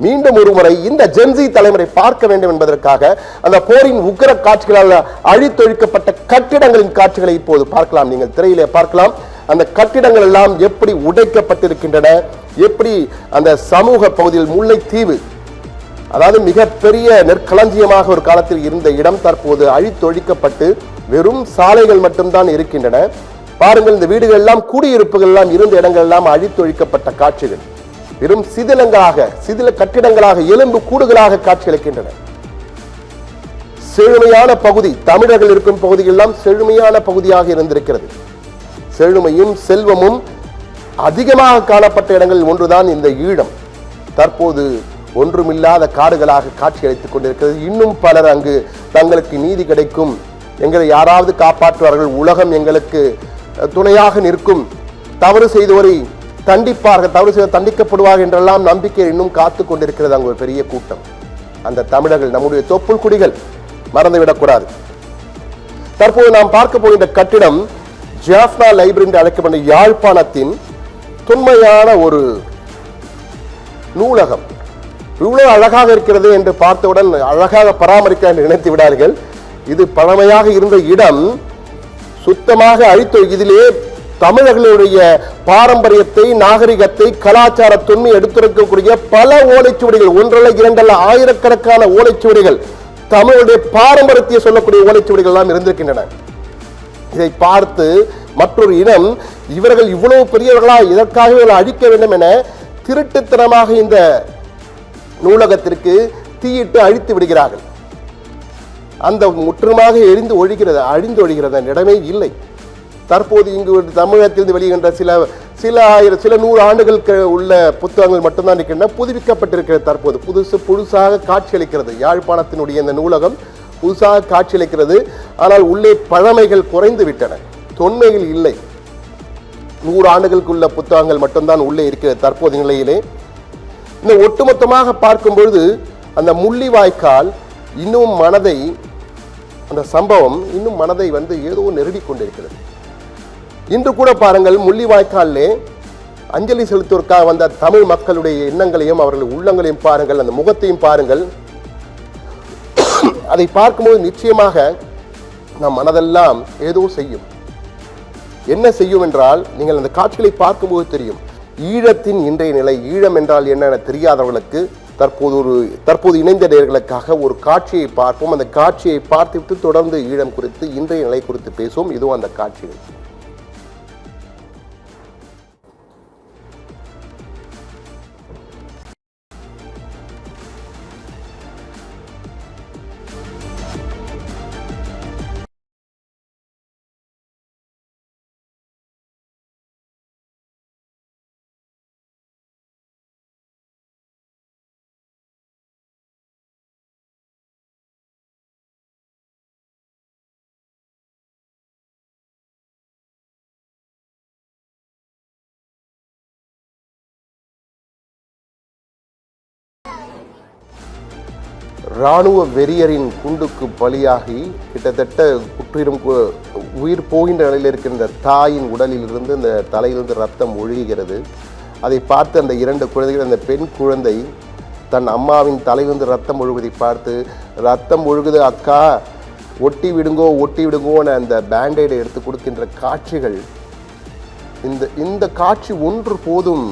மீண்டும் ஒருமுறை இந்த ஜென்சி தலைமுறை பார்க்க வேண்டும் என்பதற்காக அந்த போரின் உக்கிர காட்சிகளால் அழித்தொழிக்கப்பட்ட கட்டிடங்களின் காட்சிகளை இப்போது பார்க்கலாம். நீங்கள் திரையிலே பார்க்கலாம். அந்த கட்டிடங்கள் எல்லாம் எப்படி உடைக்கப்பட்டிருக்கின்றன, எப்படி அந்த சமூக பகுதியில் முல்லைத்தீவு, அதாவது மிகப்பெரிய நெற்களஞ்சியமாக ஒரு காலத்தில் இருந்த இடம் தற்போது அழித்தொழிக்கப்பட்டு வெறும் சாலைகள் மட்டும்தான் இருக்கின்றன. பாருங்கள், இந்த வீடுகள் எல்லாம் குடியிருப்புகள் எல்லாம் இருந்த இடங்கள் எல்லாம் அழித்தொழிக்கப்பட்ட காட்சிகள், வெறும் சிதில கட்டிடங்களாக எலும்பு கூடுகளாக காட்சியளிக்கின்றன. செழுமையான பகுதி, தமிழர்கள் இருக்கும் பகுதிகள் எல்லாம் செழுமையான பகுதியாக இருந்திருக்கிறது. செழுமையும் செல்வமும் அதிகமாக காணப்பட்ட இடங்களில் ஒன்றுதான் இந்த ஈழம். தற்போது ஒன்றுமில்லாத காடுகளாக காட்சியளித்துக் கொண்டிருக்கிறது. இன்னும் பலர் அங்கு தங்களுக்கு நீதி கிடைக்கும், எங்களை யாராவது காப்பாற்றுவார்கள், உலகம் எங்களுக்கு துணையாக நிற்கும், தவறு செய்தோரை தண்டிப்பார்கள், தவறு செய்த தண்டிக்கப்படுவார்கள் என்றெல்லாம் நம்பிக்கை இன்னும் காத்து கொண்டிருக்கிறது அங்கு ஒரு பெரிய கூட்டம். அந்த தமிழர்கள் நம்முடைய தொப்புள் குடிகள், மறந்துவிடக்கூடாது. தற்போது நாம் பார்க்க போகின்ற கட்டிடம் ஜாஃப்னா லைப்ரரி என்று அழைக்கப்பட்ட யாழ்ப்பாணத்தின் தொன்மையான ஒரு நூலகம். இவ்வளவு அழகாக இருக்கிறது என்று பார்த்தவுடன் அழகாக பராமரிக்க என்று நினைத்து விடார்கள். இது பழமையாக இருந்த இடம் சுத்தமாக அழித்து, இதிலே தமிழர்களுடைய பாரம்பரியத்தை, நாகரிகத்தை, கலாச்சார தொன்மை எடுத்துரைக்கக்கூடிய பல ஓலைச்சுவடிகள், ஒன்றல்ல இரண்டல்ல ஆயிரக்கணக்கான ஓலைச்சுவடிகள், தமிழுடைய பாரம்பரியத்தை சொல்லக்கூடிய ஓலைச்சுவடிகள் எல்லாம் இருந்திருக்கின்றன. இதை பார்த்து மற்றொரு இனம், இவர்கள் இவ்வளவு பெரியவர்களா, இதற்காக அழிக்க வேண்டும் என திருட்டுத்தனமாக இந்த நூலகத்திற்கு தீயிட்டு அழித்து விடுகிறார்கள். அந்த முற்றுமாக எரிந்து ஒழிகிறது, அழிந்து ஒழிகிறது, அந்த இடமே இல்லை. தற்போது இங்கு தமிழகத்திலிருந்து வெளியிடுகின்ற சில 100 ஆண்டுகளுக்கு உள்ள புத்தகங்கள் மட்டும்தான் இருக்கின்றன. புதுப்பிக்கப்பட்டிருக்கிறது. தற்போது புதுசாக காட்சியளிக்கிறது. யாழ்ப்பாணத்தினுடைய இந்த நூலகம் புதுசாக காட்சியளிக்கிறது. ஆனால் உள்ளே பழமைகள் குறைந்து விட்டன, தொன்மைகள் இல்லை. 100 ஆண்டுகளுக்குள்ள புத்தகங்கள் மட்டும்தான் உள்ளே இருக்கிறது தற்போது நிலையிலே. இந்த ஒட்டுமொத்தமாக பார்க்கும் பொழுது அந்த முள்ளிவாய்க்கால் இன்னும் மனதை, அந்த சம்பவம் இன்னும் மனதை ஏதோ நெருடி கொண்டிருக்கிறது. இன்று கூட பாருங்கள், முள்ளிவாய்க்காலே அஞ்சலி செலுத்துவதற்காக வந்த தமிழ் மக்களுடைய எண்ணங்களையும் அவர்கள் உள்ளங்களையும் பாருங்கள், அந்த முகத்தையும் பாருங்கள். அதை பார்க்கும்போது நிச்சயமாக நம் மனதெல்லாம் ஏதோ செய்யும். என்ன செய்யும் என்றால், நீங்கள் அந்த காட்சிகளை பார்க்கும்போது தெரியும். ஈழத்தின் இன்றைய நிலை, ஈழம் என்றால் என்ன தெரியாதவர்களுக்கு தற்போது இணைந்த நேயர்களுக்காக ஒரு காட்சியை பார்ப்போம். அந்த காட்சியை பார்த்துவிட்டு தொடர்ந்து ஈழம் குறித்து, இன்றைய நிலை குறித்து பேசுவோம். இதுவும் அந்த காட்சிகள். இராணுவ வெறியரின் குண்டுக்கு பலியாகி கிட்டத்தட்ட உயிர் போகின்ற நிலையில் இருக்கின்ற தாயின் உடலில் இருந்து, இந்த தலையிலிருந்து ரத்தம் ஒழுகிறது. அதை பார்த்து அந்த 2 குழந்தைகள், அந்த பெண் குழந்தை தன் அம்மாவின் தலையிலிருந்து ரத்தம் ஒழுகுவதை பார்த்து, ரத்தம் ஒழுகுது அக்கா, ஒட்டி விடுங்கோன்னு அந்த பேண்டேடை எடுத்து கொடுக்கின்ற காட்சிகள். இந்த காட்சி ஒன்று போதும்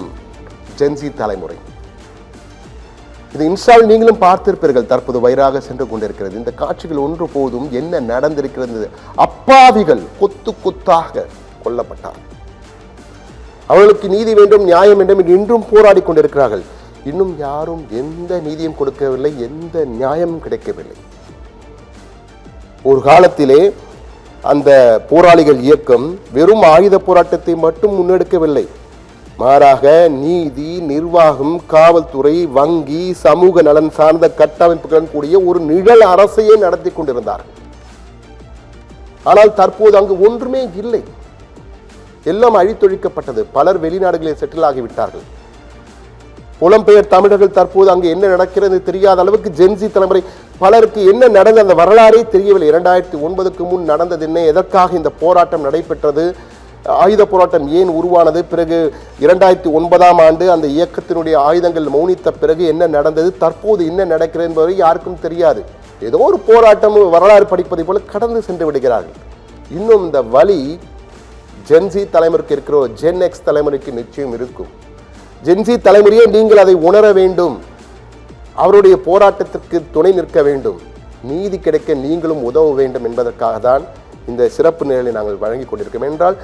ஜென்சி தலைமுறை. இது இன்ஸ்டாவில் நீங்களும் பார்த்திருப்பீர்கள். தற்போது வைராக சென்று கொண்டிருக்கிறது. இந்த காட்சிகள் ஒன்று போதும். என்ன நடந்திருக்கிறது? அப்பாவிகள் கொத்து கொத்தாக கொல்லப்பட்டார். அவர்களுக்கு நீதி வேண்டும், நியாயம் வேண்டும் என்று இன்றும் போராடி கொண்டிருக்கிறார்கள். இன்னும் யாரும் எந்த நீதியும் கொடுக்கவில்லை, எந்த நியாயமும் கிடைக்கவில்லை. ஒரு காலத்திலே அந்த போராளிகள் இயக்கம் வெறும் ஆயுத போராட்டத்தை மட்டும் முன்னெடுக்கவில்லை, மாறாக நீதி, நிர்வாகம், காவல்துறை, வங்கி, சமூக நலன் சார்ந்த கட்டமைப்புகளுடன் கூடிய ஒரு நிழல் அரசையே நடத்தி கொண்டிருந்தார்கள். ஆனால் தற்போது அங்கு ஒன்றுமே இல்லை, எல்லாம் அழித்தொழிக்கப்பட்டது. பலர் வெளிநாடுகளில் செட்டில் ஆகிவிட்டார்கள். புலம்பெயர் தமிழர்கள் தற்போது அங்கு என்ன நடக்கிறது தெரியாத அளவுக்கு ஜென்சி தலைமுறை, பலருக்கு என்ன நடந்த அந்த வரலாறே தெரியவில்லை. 2009க்கு முன் நடந்தது என்ன, எதற்காக இந்த போராட்டம் நடைபெற்றது, ஆயுத போராட்டம் ஏன் உருவானது, பிறகு 2009ஆம் ஆண்டு அந்த இயக்கத்தினுடைய ஆயுதங்கள் மௌனித்த பிறகு என்ன நடந்தது, தற்போது என்ன நடக்கிறது என்பதை யாருக்கும் தெரியாது. ஏதோ ஒரு போராட்டம் வரலாறு படிப்பதை போல கடந்து சென்று விடுகிறார்கள். இன்னும் இந்த வழி ஜென்சி தலைமுறைக்கு இருக்கிற ஜென் எக்ஸ் தலைமுறைக்கு நிச்சயம் இருக்கும். ஜென்சி தலைமுறையே நீங்கள் அதை உணர வேண்டும், அவருடைய போராட்டத்திற்கு துணை நிற்க வேண்டும், நீதி கிடைக்க நீங்களும் உதவ வேண்டும் என்பதற்காக தான் இந்த சிறப்பு நிலையை நாங்கள் வழங்கி கொண்டிருக்கிறோம். என்றால்